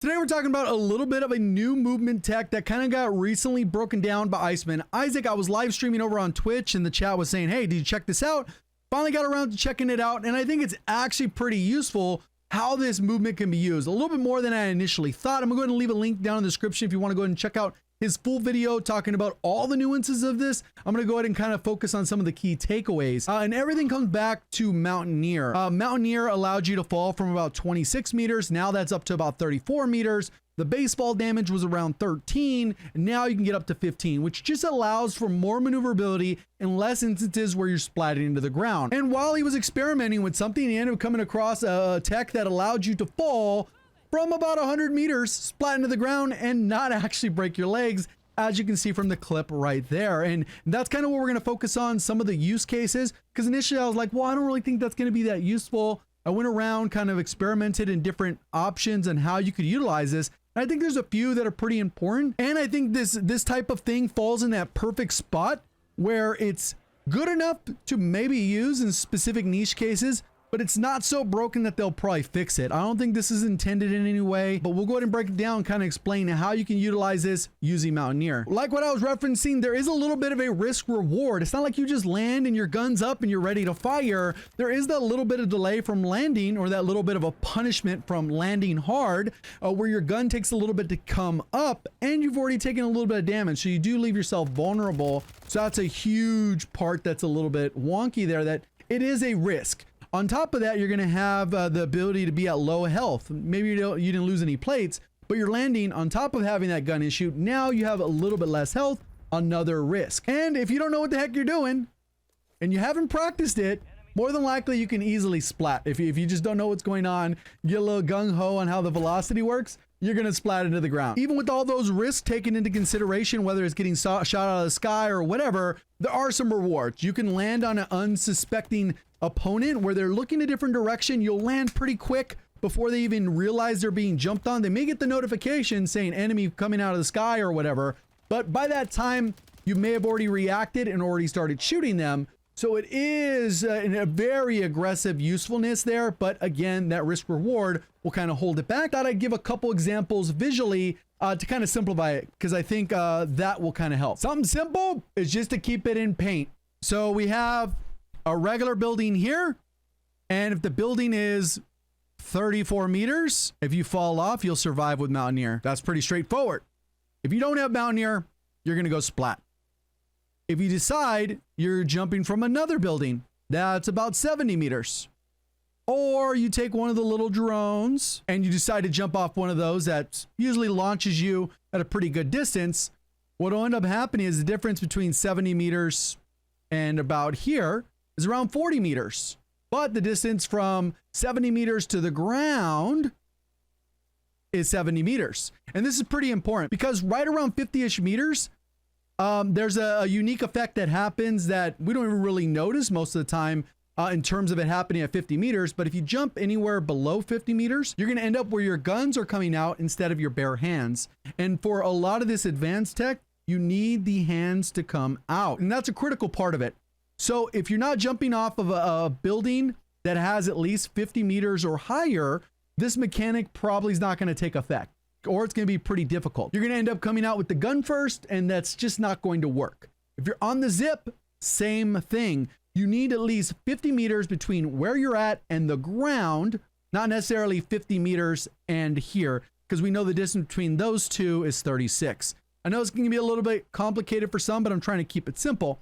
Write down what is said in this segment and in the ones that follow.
Today we're talking about a little bit of a new movement tech that kind of got recently broken down by Iceman. Isaac, I was live streaming over on Twitch and the chat was saying, hey, did you check this out? Finally got around to checking it out, and I think it's actually pretty useful how this movement can be used. A little bit more than I initially thought. I'm going to go ahead and leave a link down in the description if you want to go ahead and check out his full video talking about all the nuances of this. I'm going to go ahead and kind of focus on some of the key takeaways. And everything comes back to Mountaineer. Mountaineer allowed you to fall from about 26 meters. Now that's up to about 34 meters. The base fall damage was around 13. And now you can get up to 15, which just allows for more maneuverability and less instances where you're splatting into the ground. And while he was experimenting with something, he ended up coming across a tech that allowed you to fall from about 100 meters, splat into the ground, and not actually break your legs, as you can see from the clip right there. And that's kind of what we're going to focus on, some of the use cases, because initially I was like, well, I don't really think that's going to be that useful. I went around, kind of experimented in different options and how you could utilize this. And I think there's a few that are pretty important. And I think this type of thing falls in that perfect spot where it's good enough to maybe use in specific niche cases, but it's not so broken that they'll probably fix it. I don't think this is intended in any way, but we'll go ahead and break it down and kind of explain how you can utilize this using Mountaineer. Like what I was referencing, there is a little bit of a risk reward. It's not like you just land and your gun's up and you're ready to fire. There is that little bit of delay from landing, or that little bit of a punishment from landing hard, where your gun takes a little bit to come up and you've already taken a little bit of damage. So you do leave yourself vulnerable. So that's a huge part that's a little bit wonky there, that it is a risk. On top of that, you're going to have the ability to be at low health. Maybe you didn't lose any plates, but you're landing on top of having that gun issue. Now you have a little bit less health, another risk. And if you don't know what the heck you're doing and you haven't practiced it, more than likely you can easily splat. If you just don't know what's going on, get a little gung-ho on how the velocity works, you're going to splat into the ground. Even with all those risks taken into consideration, whether it's getting shot out of the sky or whatever, there are some rewards. You can land on an unsuspecting opponent where they're looking a different direction. You'll land pretty quick before they even realize they're being jumped on. They may get the notification saying enemy coming out of the sky or whatever, but by that time you may have already reacted and already started shooting them. So it is a very aggressive usefulness there, but again, that risk reward will kind of hold it back. Thought I'd give a couple examples visually to kind of simplify it, because I think that will kind of help. Something simple is just to keep it in paint. So we have a regular building here, and if the building is 34 meters, if you fall off, you'll survive with Mountaineer. That's pretty straightforward. If you don't have Mountaineer, you're going to go splat. If you decide you're jumping from another building that's about 70 meters, or you take one of the little drones and you decide to jump off one of those that usually launches you at a pretty good distance, what will end up happening is the difference between 70 meters and about here is around 40 meters. But the distance from 70 meters to the ground is 70 meters. And this is pretty important because right around 50-ish meters, there's a unique effect that happens that we don't even really notice most of the time in terms of it happening at 50 meters. But if you jump anywhere below 50 meters, you're going to end up where your guns are coming out instead of your bare hands. And for a lot of this advanced tech, you need the hands to come out. And that's a critical part of it. So if you're not jumping off of a building that has at least 50 meters or higher, this mechanic probably is not going to take effect, or it's going to be pretty difficult. You're going to end up coming out with the gun first, and that's just not going to work. If you're on the zip, same thing. You need at least 50 meters between where you're at and the ground, not necessarily 50 meters and here, because we know the distance between those two is 36. I know it's going to be a little bit complicated for some, but I'm trying to keep it simple.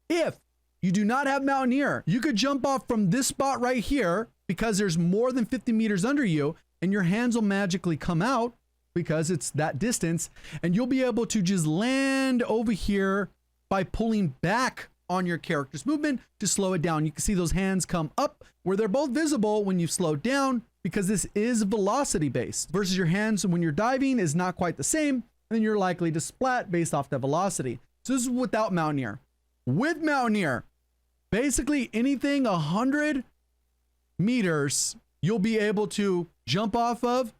If you do not have Mountaineer, you could jump off from this spot right here because there's more than 50 meters under you, and your hands will magically come out because it's that distance, and you'll be able to just land over here by pulling back on your character's movement to slow it down. You can see those hands come up where they're both visible when you slow down, because this is velocity based versus your hands when you're diving is not quite the same, and you're likely to splat based off that velocity. So this is without Mountaineer. With Mountaineer, basically anything 100 meters, you'll be able to jump off of.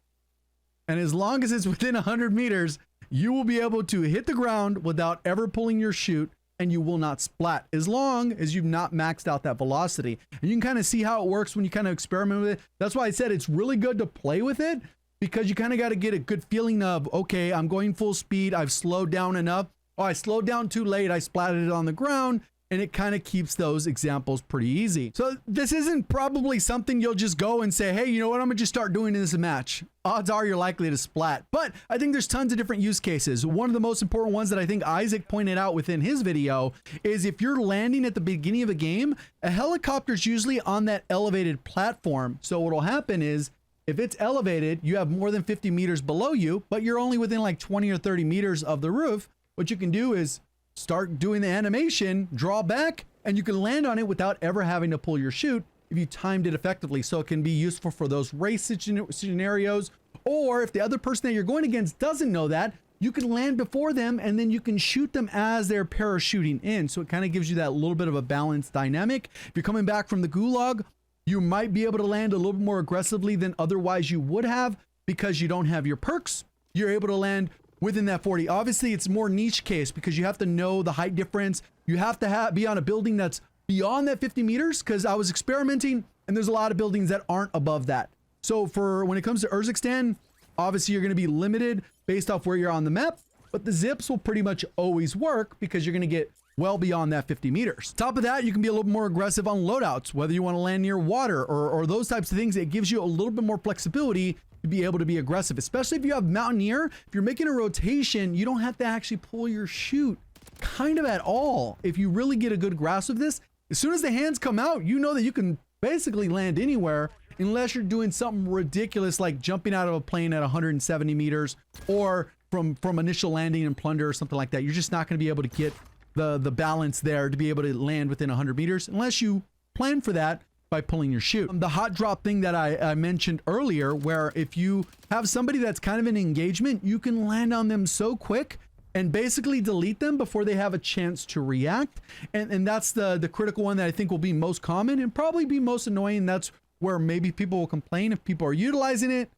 And as long as it's within 100 meters, you will be able to hit the ground without ever pulling your chute, and you will not splat as long as you've not maxed out that velocity. And you can kind of see how it works when you kind of experiment with it. That's why I said it's really good to play with it, because you kind of got to get a good feeling of, okay, I'm going full speed. I've slowed down enough. Oh, I slowed down too late. I splatted it on the ground. And it kind of keeps those examples pretty easy. So this isn't probably something you'll just go and say, hey, you know what? I'm gonna just start doing this in a match. Odds are you're likely to splat. But I think there's tons of different use cases. One of the most important ones that I think Isaac pointed out within his video is if you're landing at the beginning of a game, a helicopter's usually on that elevated platform. So what'll happen is if it's elevated, you have more than 50 meters below you, but you're only within like 20 or 30 meters of the roof. What you can do is start doing the animation, draw back, and you can land on it without ever having to pull your chute if you timed it effectively. So it can be useful for those race scenarios, or if the other person that you're going against doesn't know that, you can land before them and then you can shoot them as they're parachuting in. So it kind of gives you that little bit of a balanced dynamic. If you're coming back from the gulag, you might be able to land a little bit more aggressively than otherwise you would have because you don't have your perks. You're able to land within that 40. Obviously, it's more niche case because you have to know the height difference. You have to be on a building that's beyond that 50 meters because I was experimenting and there's a lot of buildings that aren't above that. So for when it comes to Urzikstan, obviously you're going to be limited based off where you're on the map, but the zips will pretty much always work because you're going to get well beyond that 50 meters. Top of that, you can be a little more aggressive on loadouts, whether you want to land near water or those types of things. It gives you a little bit more flexibility to be able to be aggressive, especially if you have Mountaineer. If you're making a rotation, you don't have to actually pull your chute kind of at all. If you really get a good grasp of this, as soon as the hands come out, you know that you can basically land anywhere unless you're doing something ridiculous like jumping out of a plane at 170 meters or from initial landing and plunder or something like that. You're just not going to be able to get the balance there to be able to land within 100 meters unless you plan for that by pulling your chute. The hot drop thing that I mentioned earlier, where if you have somebody that's kind of in engagement, you can land on them so quick and basically delete them before they have a chance to react. And that's the critical one that I think will be most common and probably be most annoying. That's where maybe people will complain if people are utilizing it.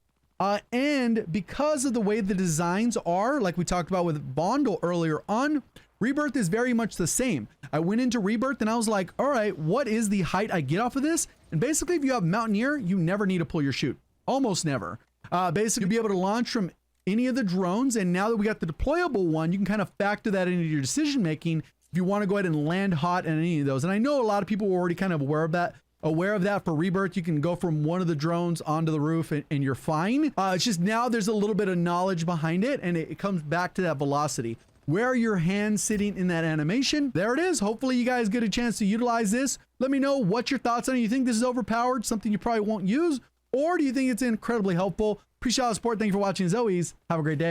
And because of the way the designs are, like we talked about with Bondle earlier on, Rebirth is very much the same. I went into Rebirth and I was like, all right, what is the height I get off of this? And basically, if you have Mountaineer, you never need to pull your chute. Almost never. Basically, you'll be able to launch from any of the drones. And now that we got the deployable one, you can kind of factor that into your decision making if you want to go ahead and land hot in any of those. And I know a lot of people were already kind of aware of that for Rebirth. You can go from one of the drones onto the roof and you're fine. It's just now there's a little bit of knowledge behind it, and it comes back to that velocity. Where are your hands sitting in that animation? There it is. Hopefully you guys get a chance to utilize this. Let me know what your thoughts on it. You think this is overpowered, something you probably won't use, or do you think it's incredibly helpful? Appreciate all the support. Thank you for watching as always. Have a great day.